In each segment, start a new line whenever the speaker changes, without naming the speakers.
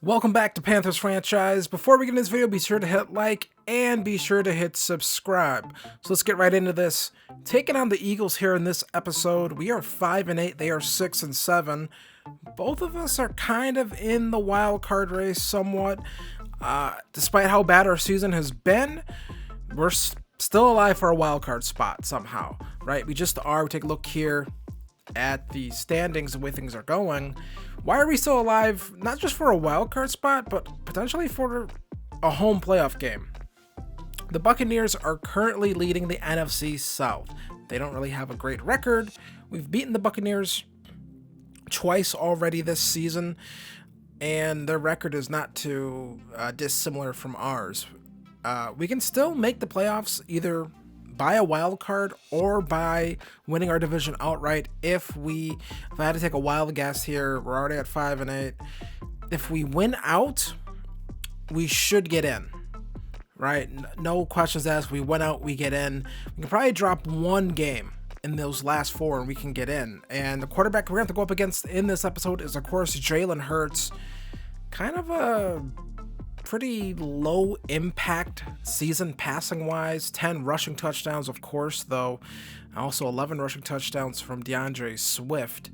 Welcome back to Panthers franchise. Before we get into this video, be sure to hit like and be sure to hit subscribe. So let's get right into this. Taking on the Eagles here in this episode. We are 5-8, they are 6-7. Both of us are kind of in the wild card race somewhat. Despite how bad our season has been, we're still alive for a wild card spot somehow, right? We just are. We take a look here at the standings, the way things are going. Why are we still alive? Not just for a wild card spot, but potentially for a home playoff game. The Buccaneers are currently leading the NFC South. They don't really have a great record. We've beaten the Buccaneers twice already this season, and their record is not too dissimilar from ours. We can still make the playoffs either by a wild card or by winning our division outright. If I had to take a wild guess here, we're already at 5-8. If we win out, we should get in, right? No questions asked. We win out, we get in. We can probably drop one game in those last four and we can get in. And the quarterback we're going to have to go up against in this episode is, of course, Jalen Hurts. Kind of a pretty low impact season passing wise. 10 rushing touchdowns, of course, though. Also 11 rushing touchdowns from DeAndre Swift.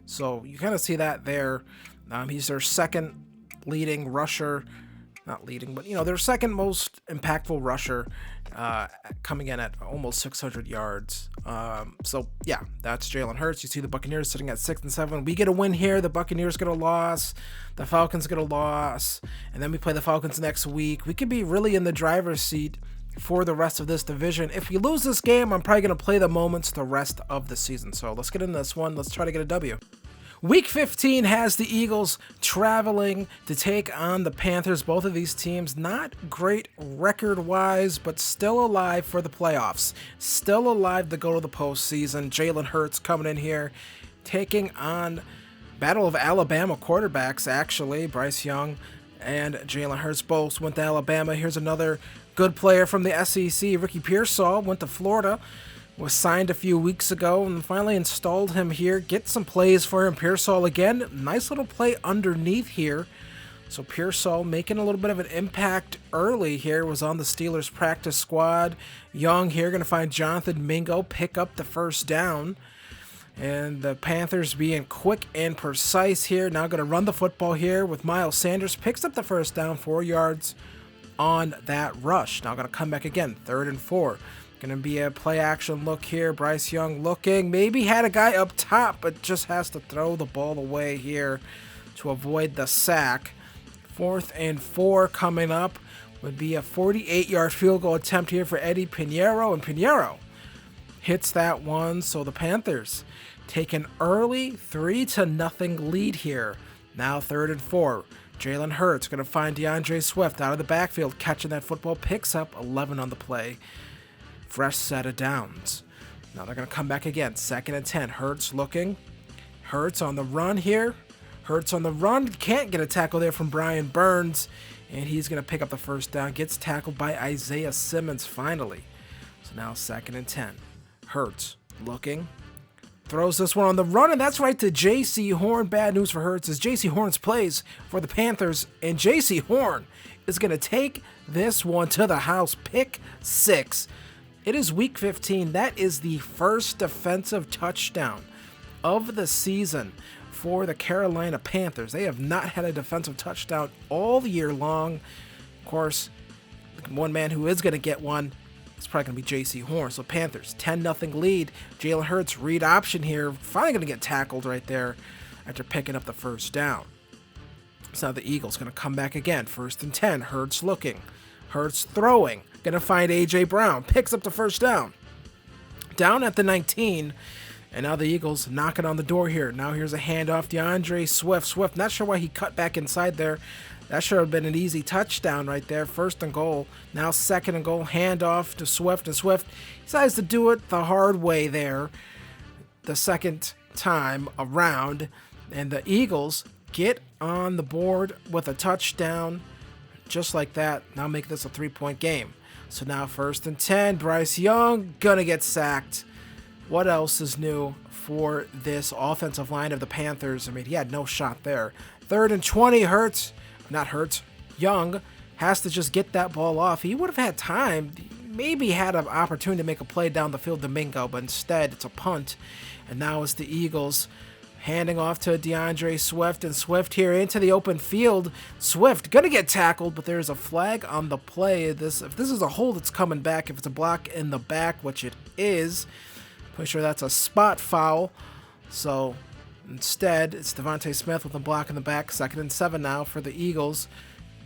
So you kind of see that there. He's their second leading rusher. Not leading, but their second most impactful rusher, coming in at almost 600 yards. So yeah, that's Jalen Hurts. You see the Buccaneers sitting at 6-7. We get a win here. The Buccaneers get a loss. The Falcons get a loss, and then we play the Falcons next week. We could be really in the driver's seat for the rest of this division. If we lose this game, I'm probably going to play the moments the rest of the season. So let's get into this one. Let's try to get a W. Week 15 has the Eagles traveling to take on the Panthers. Both of these teams not great record-wise, but still alive for the playoffs. Still alive to go to the postseason. Jalen Hurts coming in here, taking on Battle of Alabama quarterbacks, actually. Bryce Young and Jalen Hurts both went to Alabama. Here's another good player from the SEC. Ricky Pearsall went to Florida. Was signed a few weeks ago and finally installed him here. Get some plays for him. Pearsall again. Nice little play underneath here. So Pearsall making a little bit of an impact early here. Was on the Steelers practice squad. Young here going to find Jonathan Mingo. Pick up the first down. And the Panthers being quick and precise here. Now going to run the football here with Miles Sanders. Picks up the first down. 4 yards on that rush. Now going to come back again. 3rd and 4. Going to be a play action look here. Bryce Young looking. Maybe had a guy up top, but just has to throw the ball away here to avoid the sack. 4th and 4 coming up. Would be a 48-yard field goal attempt here for Eddie Pinheiro. And Pinheiro hits that one. So the Panthers take an early 3-0 lead here. Now 3rd and 4. Jalen Hurts going to find DeAndre Swift out of the backfield. Catching that football. Picks up 11 on the play. Fresh set of downs. Now they're going to come back again. 2nd and 10. Hurts looking. Hurts on the run here. Hurts on the run. Can't get a tackle there from Brian Burns. And he's going to pick up the first down. Gets tackled by Isaiah Simmons finally. So now 2nd and 10. Hurts looking. Throws this one on the run. And that's right to J.C. Horn. Bad news for Hurts as J.C. Horn's plays for the Panthers. And J.C. Horn is going to take this one to the house. Pick 6. It is week 15. That is the first defensive touchdown of the season for the Carolina Panthers. They have not had a defensive touchdown all year long. Of course, one man who is going to get one is probably going to be J.C. Horn. So Panthers, 10-0 lead. Jalen Hurts, read option here. Finally going to get tackled right there after picking up the first down. So now the Eagles going to come back again. 1st and 10. Hurts looking. Hurts throwing. Going to find A.J. Brown. Picks up the first down. Down at the 19. And now the Eagles knocking on the door here. Now here's a handoff. DeAndre Swift. Swift, not sure why he cut back inside there. That should have been an easy touchdown right there. 1st and goal. Now 2nd and goal. Handoff to Swift. And Swift decides to do it the hard way there. The second time around. And the Eagles get on the board with a touchdown. Just like that. Now make this a 3-point game. So now 1st and 10, Bryce Young gonna get sacked. What else is new for this offensive line of the Panthers? I mean, he had no shot there. 3rd and 20, Hurts not Hurts, Young has to just get that ball off. He would have had time, maybe had an opportunity to make a play down the field to Mingo, but instead it's a punt. And now it's the Eagles handing off to DeAndre Swift, and Swift here into the open field. Swift gonna get tackled, but there's a flag on the play. If this is a hold, it's coming back. If it's a block in the back, which it is, pretty sure that's a spot foul. So instead, it's Devontae Smith with a block in the back. 2nd and 7 now for the Eagles.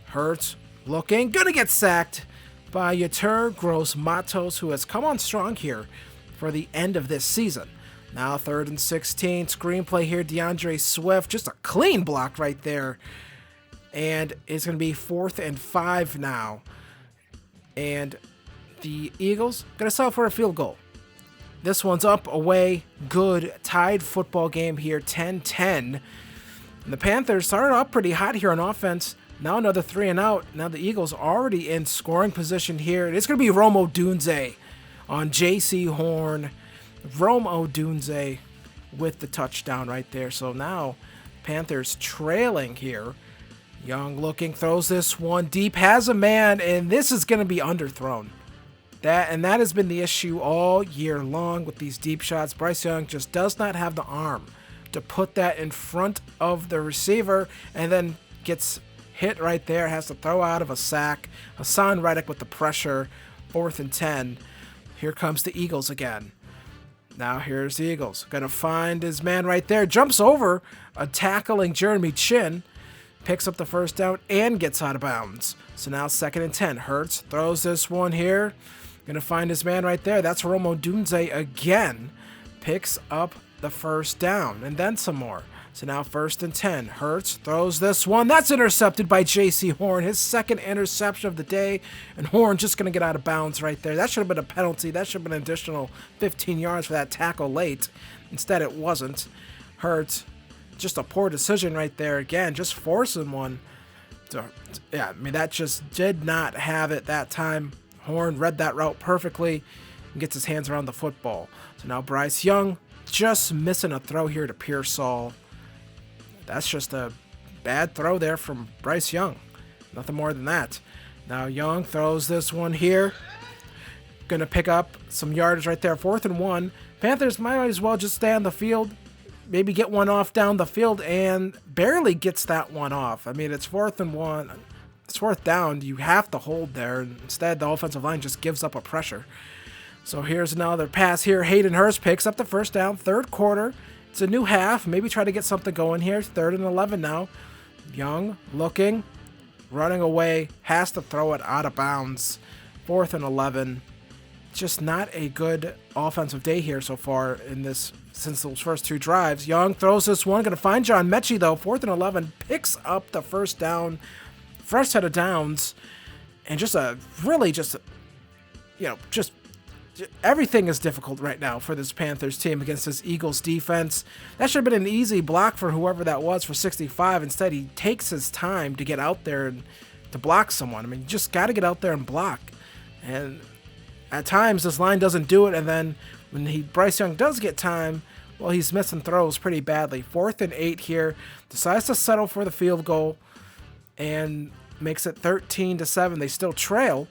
Hurts looking, gonna get sacked by Yetur Gross-Matos, who has come on strong here for the end of this season. Now 3rd and 16, screenplay here, DeAndre Swift, just a clean block right there. And it's going to be 4th and 5 now. And the Eagles going to settle for a field goal. This one's up, away, good, tied football game here, 10-10. And the Panthers started off pretty hot here on offense. Now another 3 and out. Now the Eagles already in scoring position here. It's going to be Rome Odunze on J.C. Horn. Rome Odunze with the touchdown right there. So now Panthers trailing here. Young looking, throws this one deep, has a man, and this is going to be underthrown. That has been the issue all year long with these deep shots. Bryce Young just does not have the arm to put that in front of the receiver, and then gets hit right there, has to throw out of a sack. Hassan Reddick with the pressure, 4th and 10. Here comes the Eagles again. Now here's the Eagles. Gonna find his man right there. Jumps over a tackling Jeremy Chin. Picks up the first down and gets out of bounds. So now 2nd and 10. Hurts throws this one here. Gonna find his man right there. That's Rome Odunze again. Picks up the first down and then some more. So now 1st and 10. Hurts throws this one. That's intercepted by J.C. Horn. His 2nd interception of the day. And Horn just going to get out of bounds right there. That should have been a penalty. That should have been an additional 15 yards for that tackle late. Instead, it wasn't. Hurts, just a poor decision right there. Again, just forcing one. Yeah, I mean, that just did not have it that time. Horn read that route perfectly and gets his hands around the football. So now Bryce Young just missing a throw here to Pearsall. That's just a bad throw there from Bryce Young. Nothing more than that. Now Young throws this one here. Going to pick up some yardage right there. 4th and 1. Panthers might as well just stay on the field. Maybe get one off down the field, and barely gets that one off. I mean, it's 4th and 1. It's 4th down. You have to hold there. Instead, the offensive line just gives up a pressure. So here's another pass here. Hayden Hurst picks up the first down. 3rd quarter. It's a new half. Maybe try to get something going here. 3rd and 11 now. Young looking, running away, has to throw it out of bounds. 4th and 11. Just not a good offensive day here so far in this, since those first 2 drives. Young throws this one. Going to find John Mechie though. 4th and 11. Picks up the first down. First set of downs. And just everything is difficult right now for this Panthers team against this Eagles defense. That should have been an easy block for whoever that was for 65. Instead, he takes his time to get out there and to block someone. I mean, you just got to get out there and block. And at times, this line doesn't do it. And then when Bryce Young does get time, well, he's missing throws pretty badly. 4th and 8 here. Decides to settle for the field goal and makes it 13-7. They still trail.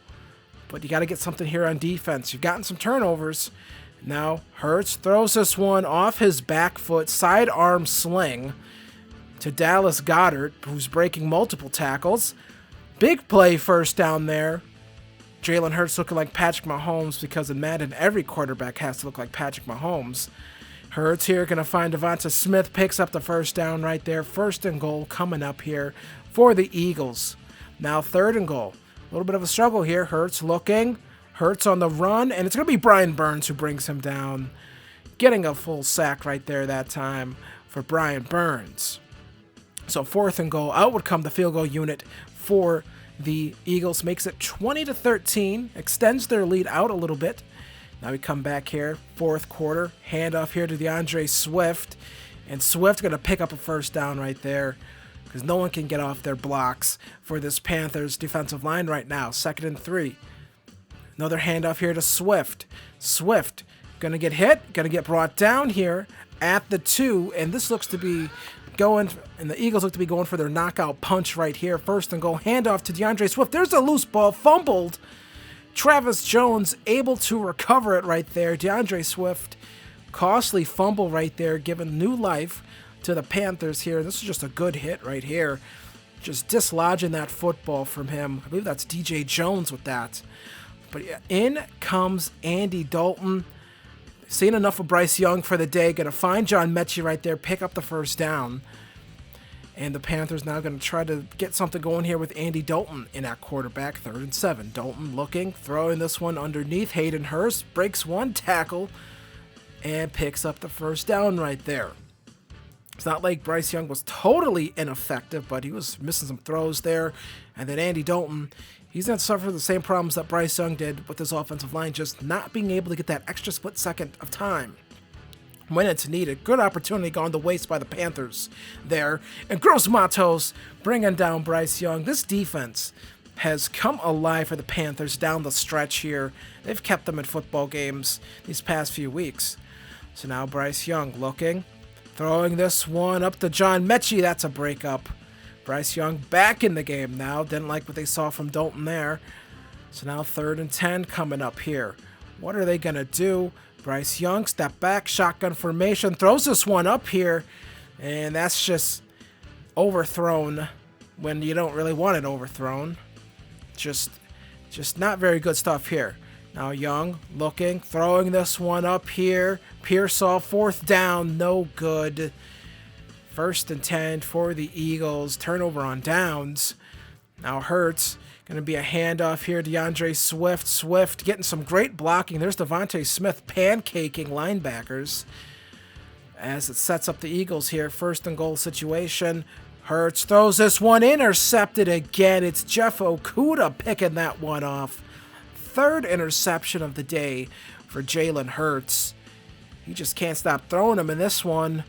But you got to get something here on defense. You've gotten some turnovers. Now Hurts throws this one off his back foot, sidearm sling to Dallas Goedert, who's breaking multiple tackles. Big play first down there. Jalen Hurts looking like Patrick Mahomes, because in Madden, every quarterback has to look like Patrick Mahomes. Hurts here going to find Devonta Smith, picks up the first down right there. 1st and goal coming up here for the Eagles. Now 3rd and goal. A little bit of a struggle here. Hurts looking. Hurts on the run. And it's going to be Brian Burns who brings him down. Getting a full sack right there that time for Brian Burns. So 4th and goal. Out would come the field goal unit for the Eagles. Makes it 20-13. Extends their lead out a little bit. Now we come back here. 4th quarter. Handoff here to DeAndre Swift. And Swift going to pick up a first down right there, because no one can get off their blocks for this Panthers defensive line right now. 2nd and 3. Another handoff here to Swift. Swift going to get hit, going to get brought down here at the 2, and this looks to be going, and the Eagles look to be going for their knockout punch right here. First and goal, handoff to DeAndre Swift. There's a loose ball, fumbled. Travis Jones able to recover it right there. DeAndre Swift, costly fumble right there, giving new life to the Panthers here. This is just a good hit right here. Just dislodging that football from him. I believe that's DJ Jones with that. But yeah, in comes Andy Dalton. Seen enough of Bryce Young for the day. Going to find John Mechie right there, pick up the first down. And the Panthers now going to try to get something going here with Andy Dalton in at quarterback, 3rd and 7. Dalton looking, throwing this one underneath. Hayden Hurst breaks one tackle and picks up the first down right there. It's not like Bryce Young was totally ineffective, but he was missing some throws there. And then Andy Dalton, he's going to suffer the same problems that Bryce Young did with his offensive line, just not being able to get that extra split second of time when it's needed. Good opportunity gone to waste by the Panthers there. And Gross Matos bringing down Bryce Young. This defense has come alive for the Panthers down the stretch here. They've kept them in football games these past few weeks. So now Bryce Young looking, throwing this one up to John Mechie. That's a breakup. Bryce Young back in the game now. Didn't like what they saw from Dalton there. So now 3rd and 10 coming up here. What are they going to do? Bryce Young, step back, shotgun formation, throws this one up here. And that's just overthrown when you don't really want it overthrown. Just not very good stuff here. Now Young looking, throwing this one up here. Pearsall, 4th down, no good. 1st and 10 for the Eagles. Turnover on downs. Now Hurts, going to be a handoff here. DeAndre Swift. Swift getting some great blocking. There's Devontae Smith pancaking linebackers as it sets up the Eagles here. 1st and goal situation. Hurts throws this one, intercepted again. It's Jeff Okudah picking that one off. 3rd interception of the day for Jalen Hurts. He just can't stop throwing them in this one.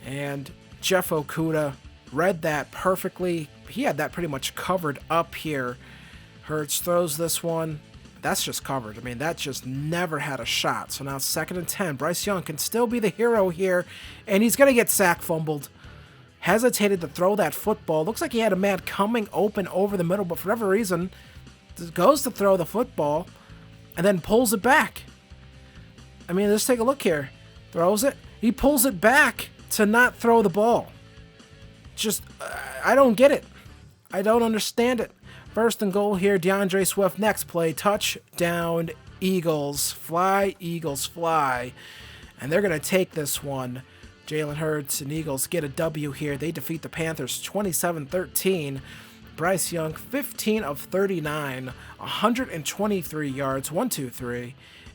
And Jeff Okudah read that perfectly. He had that pretty much covered up here. Hurts throws this one. That's just covered. I mean, that just never had a shot. So now 2nd and 10. Bryce Young can still be the hero here. And he's going to get sack fumbled. Hesitated to throw that football. Looks like he had a man coming open over the middle, but for whatever reason, goes to throw the football and then pulls it back. I mean, let's take a look here. Throws it. He pulls it back to not throw the ball. Just, I don't get it. I don't understand it. 1st and goal here. DeAndre Swift, next play. Touchdown, Eagles. Fly, Eagles, fly. And they're going to take this one. Jalen Hurts and Eagles get a W here. They defeat the Panthers 27-13. Bryce Young, 15 of 39, 123 yards, 1-2-3,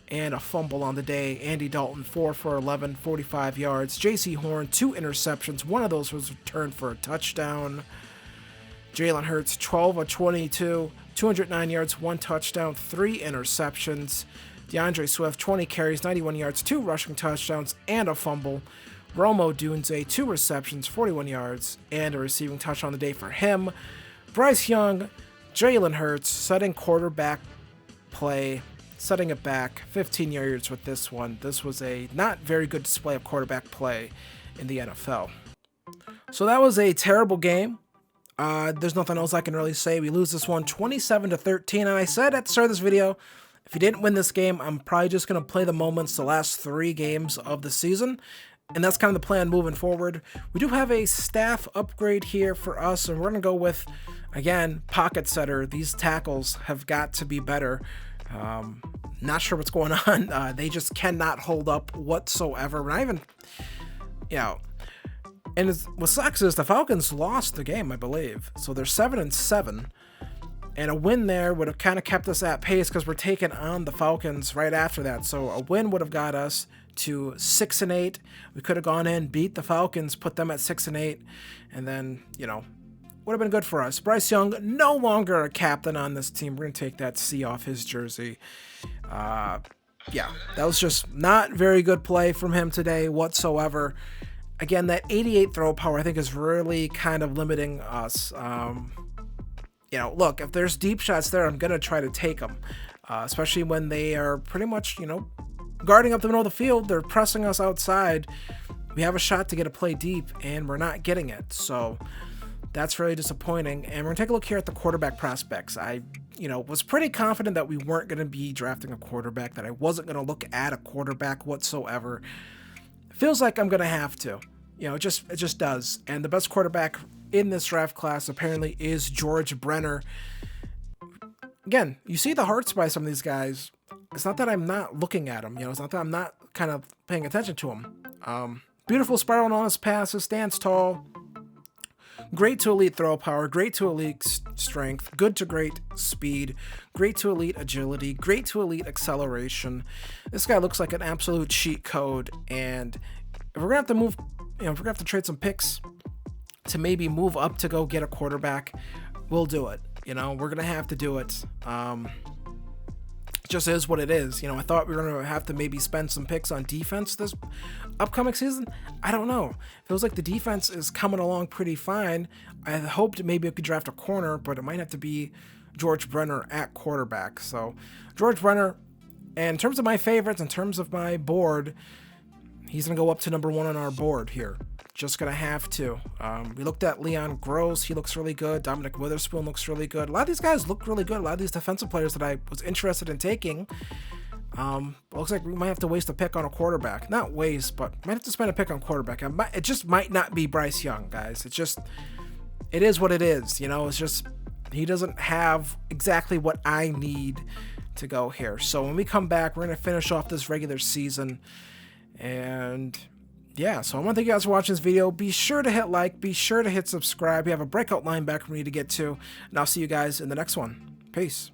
and a fumble on the day. Andy Dalton, 4 for 11, 45 yards. J.C. Horn, 2 interceptions. One of those was returned for a touchdown. Jalen Hurts, 12 of 22, 209 yards, 1 touchdown, 3 interceptions. DeAndre Swift, 20 carries, 91 yards, 2 rushing touchdowns, and a fumble. Romo Dunze, 2 receptions, 41 yards, and a receiving touch on the day for him. Bryce Young, Jalen Hurts, setting quarterback play, setting it back, 15 yards with this one. This was a not very good display of quarterback play in the NFL. So that was a terrible game. There's nothing else I can really say. We lose this one 27-13, and I said at the start of this video, if you didn't win this game, I'm probably just going to play the moments the last 3 games of the season. And that's kind of the plan moving forward. We do have a staff upgrade here for us, and we're going to go with, again, pocket setter. These tackles have got to be better. Not sure what's going on. They just cannot hold up whatsoever. We're not even, and what sucks is the Falcons lost the game, I believe. So they're 7-7. And a win there would have kind of kept us at pace because we're taking on the Falcons right after that. So a win would have got us to 6-8. We could have gone in, beat the Falcons, put them at 6-8, and then, would have been good for us. Bryce Young, no longer a captain on this team. We're going to take that C off his jersey. That was just not very good play from him today whatsoever. Again, that 88 throw power, I think, is really kind of limiting us. Look, if there's deep shots there, I'm going to try to take them, especially when they are pretty much, guarding up the middle of the field. They're pressing us outside. we have a shot to get a play deep, and we're not getting it. So that's really disappointing. And we're gonna take a look here at the quarterback prospects. I, was pretty confident that we weren't gonna be drafting a quarterback, that I wasn't gonna look at a quarterback whatsoever. Feels like I'm gonna have to. It just does. And the best quarterback in this draft class apparently is George Brenner. Again, you see the hearts by some of these guys. It's not that I'm not looking at them. It's not that I'm not kind of paying attention to them. Beautiful spiral on his passes, stands tall. Great to elite throw power, great to elite strength, good to great speed, great to elite agility, great to elite acceleration. This guy looks like an absolute cheat code, and if we're gonna have to move, if we're gonna have to trade some picks to maybe move up to go get a quarterback, we'll do it. We're gonna have to do it. Just is what it is. I thought we were going to have to maybe spend some picks on defense this upcoming season. I don't know. Feels like the defense is coming along pretty fine. I hoped maybe I could draft a corner, but it might have to be George Brenner at quarterback. So George Brenner, and in terms of my favorites, in terms of my board, he's going to go up to number 1 on our board here. Just going to have to. We looked at Leon Gross. He looks really good. Dominic Witherspoon looks really good. A lot of these guys look really good. A lot of these defensive players that I was interested in taking. Looks like we might have to waste a pick on a quarterback. Not waste, but might have to spend a pick on quarterback. It just might not be Bryce Young, guys. It is what it is. It's just he doesn't have exactly what I need to go here. So when we come back, we're going to finish off this regular season. And yeah, so I want to thank you guys for watching this video. Be sure to hit like, be sure to hit subscribe. We have a breakout linebacker we need to get to, and I'll see you guys in the next one. Peace.